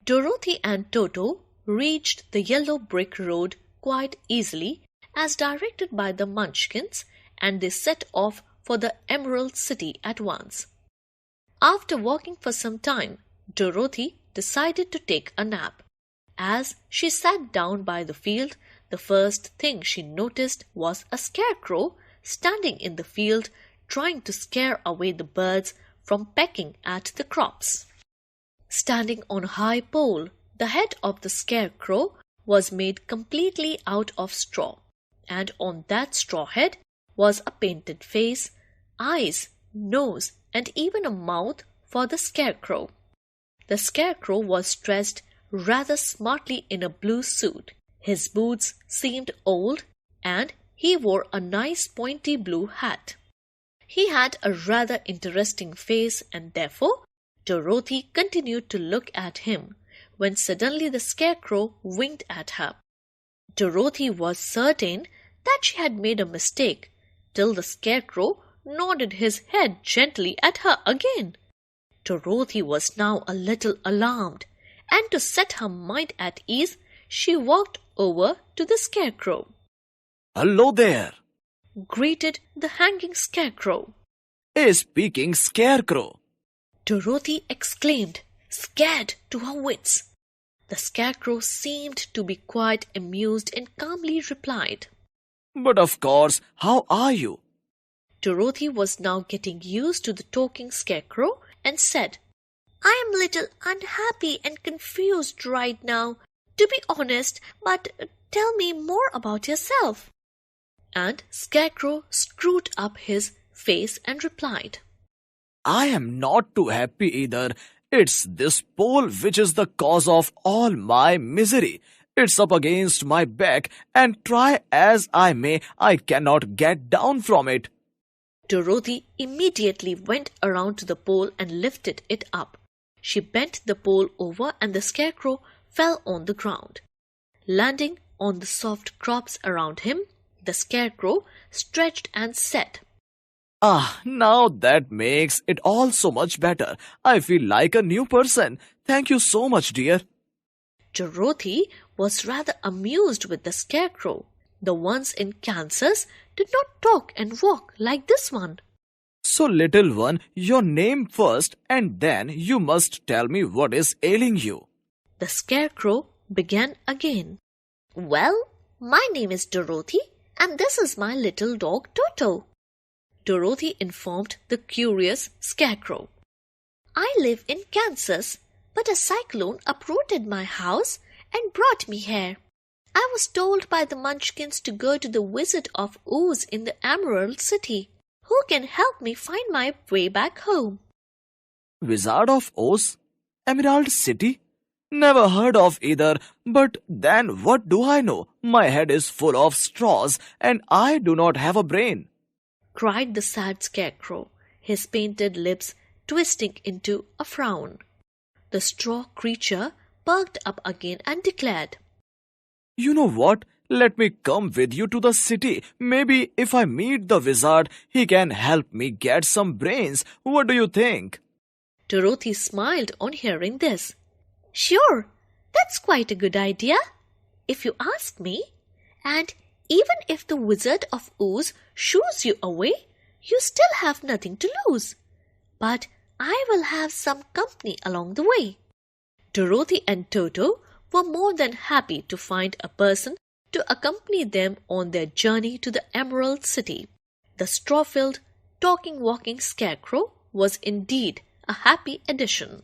Dorothy and Toto reached the yellow brick road quite easily as directed by the Munchkins, and they set off for the Emerald City at once. After walking for some time, Dorothy decided to take a nap. As she sat down by the field, the first thing she noticed was a scarecrow standing in the field trying to scare away the birds from pecking at the crops. Standing on a high pole, the head of the scarecrow was made completely out of straw, and on that straw head was a painted face, eyes, nose, and even a mouth for the scarecrow. The scarecrow was dressed rather smartly in a blue suit. His boots seemed old, and he wore a nice pointy blue hat. He had a rather interesting face, and therefore Dorothy continued to look at him when suddenly the scarecrow winked at her. Dorothy was certain that she had made a mistake till the scarecrow nodded his head gently at her again. Dorothy was now a little alarmed, and to set her mind at ease, she walked over to the scarecrow. "Hello there," greeted the hanging scarecrow. "A speaking scarecrow." Dorothy exclaimed, scared to her wits. The scarecrow seemed to be quite amused and calmly replied, "But of course, how are you?" Dorothy was now getting used to the talking scarecrow and said, "I am a little unhappy and confused right now, to be honest, but tell me more about yourself." And Scarecrow screwed up his face and replied, "I am not too happy either. It's this pole which is the cause of all my misery. It's up against my back, and try as I may, I cannot get down from it." Dorothy immediately went around to the pole and lifted it up. She bent the pole over, and the scarecrow fell on the ground. Landing on the soft crops around him, the scarecrow stretched and said, "Ah, now that makes it all so much better. I feel like a new person. Thank you so much, dear." Dorothy was rather amused with the scarecrow. The ones in Kansas did not talk and walk like this one. "So, little one, your name first, and then you must tell me what is ailing you." The scarecrow began again. "Well, my name is Dorothy, and this is my little dog Toto." Dorothy informed the curious scarecrow. "I live in Kansas, but a cyclone uprooted my house and brought me here. I was told by the Munchkins to go to the Wizard of Oz in the Emerald City, who can help me find my way back home." Wizard of Oz? Emerald City? Never heard of either, but then what do I know? My head is full of straws, and I do not have a brain," cried the sad scarecrow, his painted lips twisting into a frown. The straw creature perked up again and declared, "You know what? Let me come with you to the city. Maybe if I meet the wizard, he can help me get some brains. What do you think?" Dorothy smiled on hearing this. "Sure, that's quite a good idea, if you ask me. And even if the Wizard of Oz shoos you away, you still have nothing to lose. But I will have some company along the way." Dorothy and Toto were more than happy to find a person to accompany them on their journey to the Emerald City. The straw-filled, talking, walking scarecrow was indeed a happy addition.